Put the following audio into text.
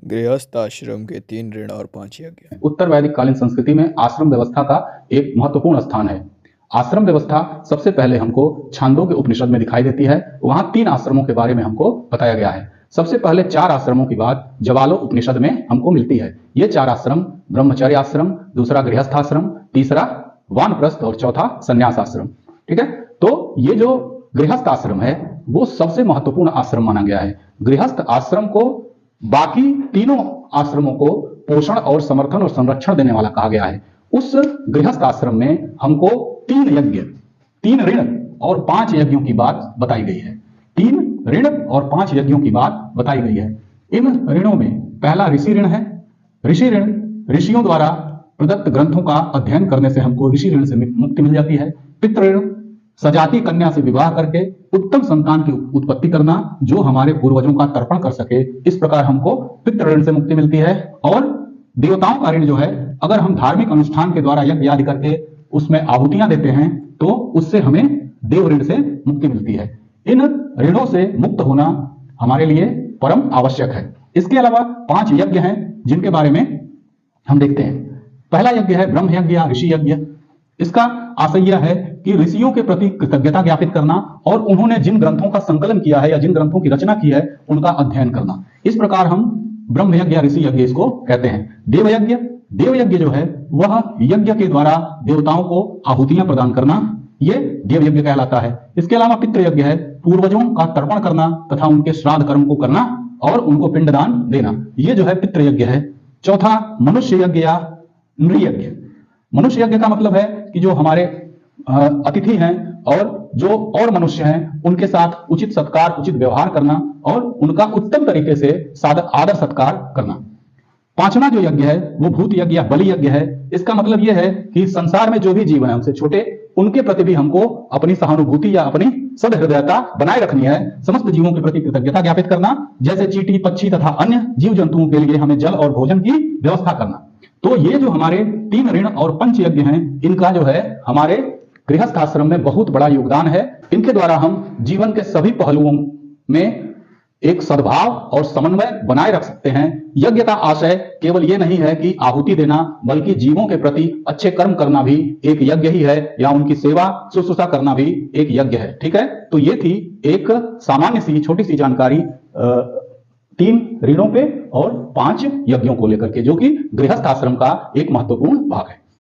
गृहस्थ आश्रम के 3 ऋण और 5 यज्ञ। उत्तर वैदिक कालीन संस्कृति में आश्रम व्यवस्था का एक महत्वपूर्ण स्थान है। आश्रम व्यवस्था सबसे पहले हमको छांदोग्य उपनिषद में दिखाई देती है। वहां 3 आश्रमों के बारे में हमको बताया गया है। सबसे पहले 4 आश्रमों की बात ज्वालो उपनिषद में हमको मिलती है। ये 4 आश्रम ब्रह्मचर्य आश्रम, दूसरा गृहस्थ आश्रम, तीसरा वानप्रस्थ और चौथा संन्यास आश्रम। ठीक है, तो ये जो गृहस्थ आश्रम है वो सबसे महत्वपूर्ण आश्रम माना गया है। गृहस्थ आश्रम को बाकी तीनों आश्रमों को पोषण और समर्थन और संरक्षण देने वाला कहा गया है। उस गृहस्थ आश्रम में हमको 3 यज्ञ, 3 ऋण और 5 यज्ञों की बात बताई गई है। 3 ऋण और 5 यज्ञों की बात बताई गई है। इन ऋणों में पहला ऋषि ऋण है। ऋषि ऋण, ऋषियों द्वारा प्रदत्त ग्रंथों का अध्ययन करने से हमको ऋषि ऋण से मुक्ति मिल जाती है। पितृ ऋण, सजाती कन्या से विवाह करके उत्तम संतान की उत्पत्ति करना जो हमारे पूर्वजों का तर्पण कर सके, इस प्रकार हमको पितृ ऋण से मुक्ति मिलती है। और देवताओं का ऋण जो है, अगर हम धार्मिक अनुष्ठान के द्वारा यज्ञ आदि करके उसमें आहुतियां देते हैं तो उससे हमें देव ऋण से मुक्ति मिलती है। इन ऋणों से मुक्त होना हमारे लिए परम आवश्यक है। इसके अलावा 5 यज्ञ हैं जिनके बारे में हम देखते हैं। पहला यज्ञ है ब्रह्म यज्ञ या ऋषि यज्ञ। इसका आशय यह है कि ऋषियों के प्रति कृतज्ञता ज्ञापित करना और उन्होंने जिन ग्रंथों का संकलन किया है या जिन ग्रंथों की रचना की है उनका अध्ययन करना। इस प्रकार हम ब्रह्म यज्ञ या ऋषि यज्ञ इसको कहते हैं। देव यज्ञ, देव यज्ञ जो है वह यज्ञ के द्वारा देवताओं को आहुतियां प्रदान करना, ये देव यज्ञ कहलाता है। इसके अलावा पितृ यज्ञ है, पूर्वजों का तर्पण करना तथा उनके श्राद्ध कर्म को करना और उनको पिंडदान देना, ये जो है पितृ यज्ञ है। चौथा मनुष्य यज्ञ या नृ यज्ञ। मनुष्य यज्ञ का मतलब है कि जो हमारे अतिथि हैं और जो और मनुष्य हैं उनके साथ उचित सत्कार, उचित व्यवहार करना और उनका उत्तम तरीके से आदर सत्कार करना। 5वां जो यज्ञ है वो भूत यज्ञ या बलि यज्ञ है। इसका मतलब यह है कि संसार में जो भी जीव है उनसे छोटे, उनके प्रति भी हमको अपनी सहानुभूति या अपनी सदहृदयता बनाए रखनी है। समस्त जीवों के प्रति कृतज्ञता ज्ञापित करना, जैसे चींटी, पक्षी तथा अन्य जीव जंतुओं के लिए हमें जल और भोजन की व्यवस्था करना। तो ये जो हमारे 3 ऋण और 5 यज्ञ हैं, इनका जो है हमारे गृहस्थ आश्रम में बहुत बड़ा योगदान है। इनके द्वारा हम जीवन के सभी पहलुओं में एक सद्भाव और समन्वय बनाए रख सकते हैं। यज्ञ का आशय केवल ये नहीं है कि आहुति देना, बल्कि जीवों के प्रति अच्छे कर्म करना भी एक यज्ञ ही है, या उनकी सेवा शुश्रूषा करना भी एक यज्ञ है। ठीक है, तो ये थी एक सामान्य सी छोटी सी जानकारी 3 ऋणों पे और 5 यज्ञों को लेकर के, जो कि गृहस्थ आश्रम का एक महत्वपूर्ण भाग है।